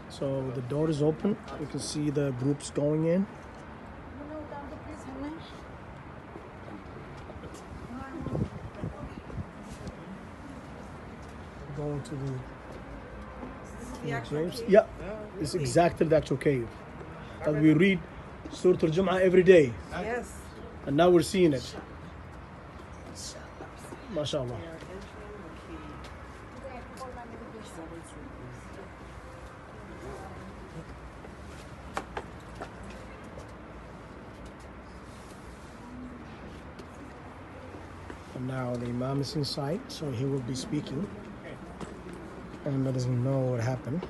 So the door is open. You can see the groups going in. Going to the caves. Yeah, it's exactly the actual cave. And we read Surah Al-Jum'ah every day. Yes. And now we're seeing it. MashaAllah. And now the Imam is inside, so he will be speaking. And let us know what happened.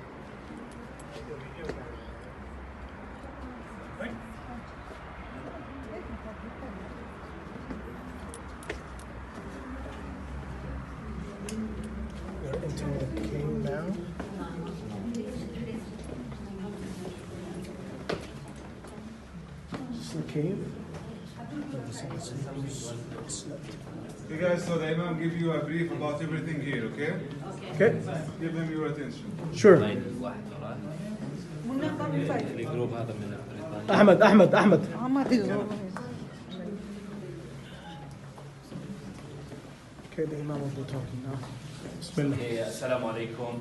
We're entering the cave now. This is the cave. You guys, so the Imam give you a brief about everything here, okay? Okay. Give them your attention. Sure. Ahmed. Okay, the Imam will be talking now. Bismillah. Assalamu alaikum.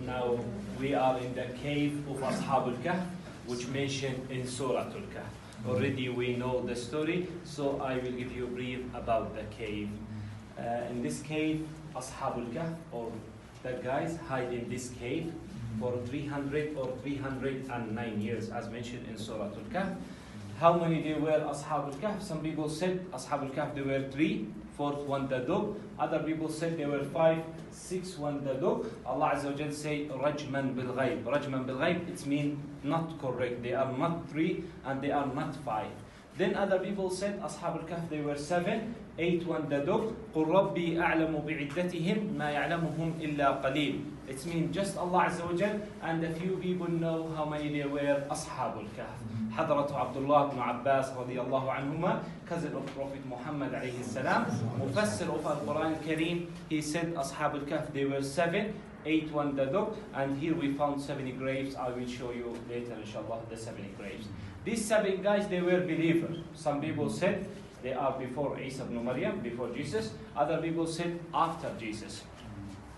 Now we are in the cave of Ashab al-Kahf, which mentioned in Surah al-Kahf. Already we know the story, so I will give you a brief about the cave. In this cave, Ashab al-Kahf, or the guys, hide in this cave for 300 or 309 years, as mentioned in Surah al-Kahf. How many they were Ashab al-Kahf? Some people said Ashab al-Kahf they were 3, 4th one the dog. Other people said they were 5, 6 one the dog. Allah Azza wa Jal say Rajman bil Ghaib. Rajman bil Ghaib, it means not correct. They are not 3 and they are not 5. Then other people said Ashab al-Kahf they were 7, 8 one the dog. قُلْ رَبِّي أَعْلَمُ بِعِدَّتِهِمْ مَا يَعْلَمُهُمْ إِلَّا قَلِيلٌ. It means just Allah Azza wa Jal and a few people know how many they were Ashab al-Kahf. Hadrat Abdullah ibn Abbas radiyallahu anhuma, cousin of Prophet Muhammad alayhi salam, Mufassir of Al-Quran Kareem, he said Ashab al-Kahf they were 7, 8 one the dog, and here we found 70 graves. I will show you later inshallah the 70 graves. These 7 guys they were believers. Some people said they are before Isa ibn Maryam, before Jesus. Other people said after Jesus.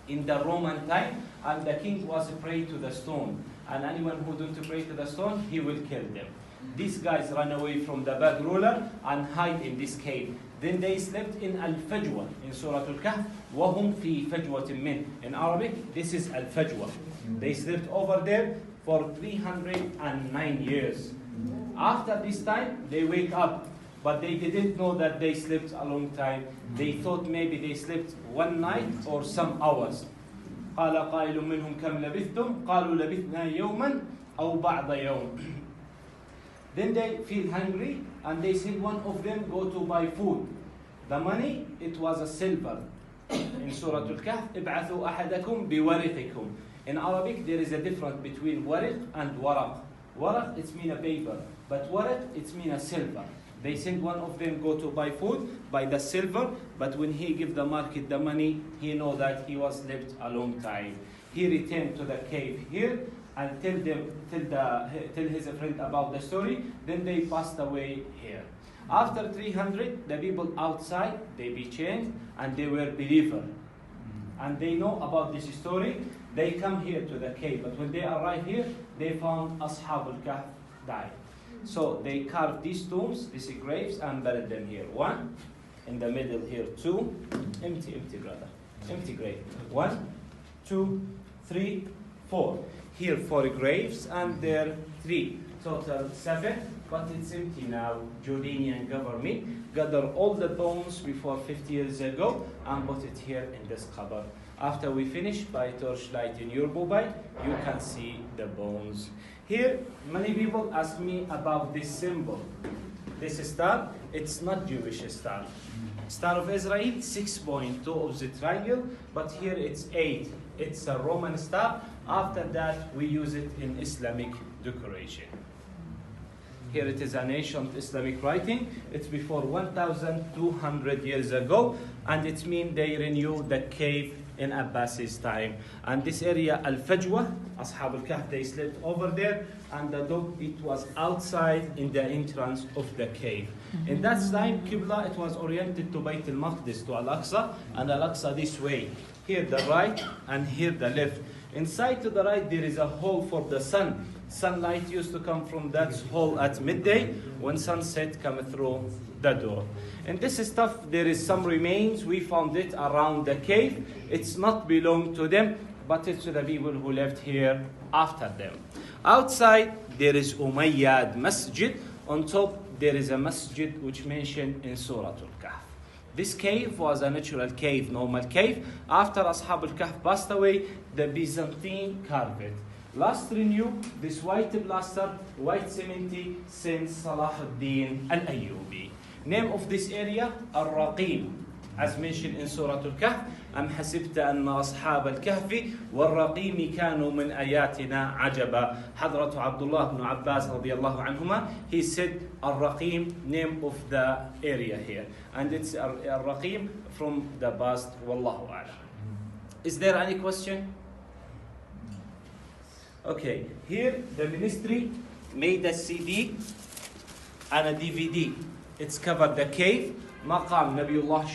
In the Roman time, and the king was praying to the stone, and anyone who don't pray to the stone, he will kill them. These guys ran away from the bad ruler and hide in this cave. Then they slept in Al-Fajwa in Surah Al-Kahf. وَهُمْ فِي فَجْوَةٍ مِّنْ. In Arabic, this is Al-Fajwa. They slept over there for 309 years. After this time, they wake up, but they didn't know that they slept a long time. They thought maybe they slept one night or some hours. قال قائل منهم كم لبثتم قالوا لبثنا يوما أو بعض يوم. Then they feel hungry and they said one of them go to buy food. The money, it was a silver. In Surah Al-Kahf, ابعثوا أحدكم بورقكم. In Arabic, there is a difference between waraq and waraq. Waraq, it means a paper, but waraq, it means a silver. They sent one of them go to buy food, buy the silver, but when he give the market the money, he know that he was left a long time. He returned to the cave here and tell his friend about the story. Then they passed away here. After 300, the people outside, they be changed and they were believers. And they know about this story. They come here to the cave, but when they arrive here, they found Ashab al-Kahf died. So they carved these tombs, these graves, and buried them here. 1, in the middle here 2, empty brother, empty grave. 1, 2, 3, 4. Here 4 graves, and there 3. Total 7, but it's empty now. Jordanian government gathered all the bones before 50 years ago and put it here in this cupboard. After we finish by torchlight in your mobile, you can see the bones. Here, many people ask me about this symbol. This star, it's not Jewish star. Star of Israel, 6.2 of the triangle, but here it's 8. It's a Roman star. After that, we use it in Islamic decoration. Here it is an ancient Islamic writing. It's before 1,200 years ago, and it means they renewed the cave in Abbasi's time. And this area, Al-Fajwa, Ashab al-Kahf, they slept over there, and the dog, it was outside in the entrance of the cave. In that time, Qibla, it was oriented to Bayt al-Maqdis, to Al-Aqsa, and Al-Aqsa this way. Here the right, and here the left. Inside to the right, there is a hole for the sun. Sunlight used to come from that hole at midday. When sunset come through the door. And this stuff, there is some remains. We found it around the cave. It's not belong to them, but it's to the people who lived here after them. Outside, there is Umayyad Masjid. On top, there is a masjid which mentioned in Surah Al-Kahf. This cave was a natural cave, normal cave. After Ashab al-Kahf passed away, the Byzantine carved it. Last renew, this white plaster, white cementy, since Salah ad-Din al-Ayyubi. Name of this area, Al-Raqim, as mentioned in Surah Al-Kahf. أم حسبت أن أصحاب الكهف والرقيم كانوا من آياتنا عجبا. Hadrat Abdullah ibn Abbas رضي الله عنهما, he said Al-Raqim, name of the area here. And it's Al-Raqim from the past. Wallahu a'lam. Is there any question? Okay, here the ministry made a CD and a DVD. It's covered the cave. Maqam Nabiullah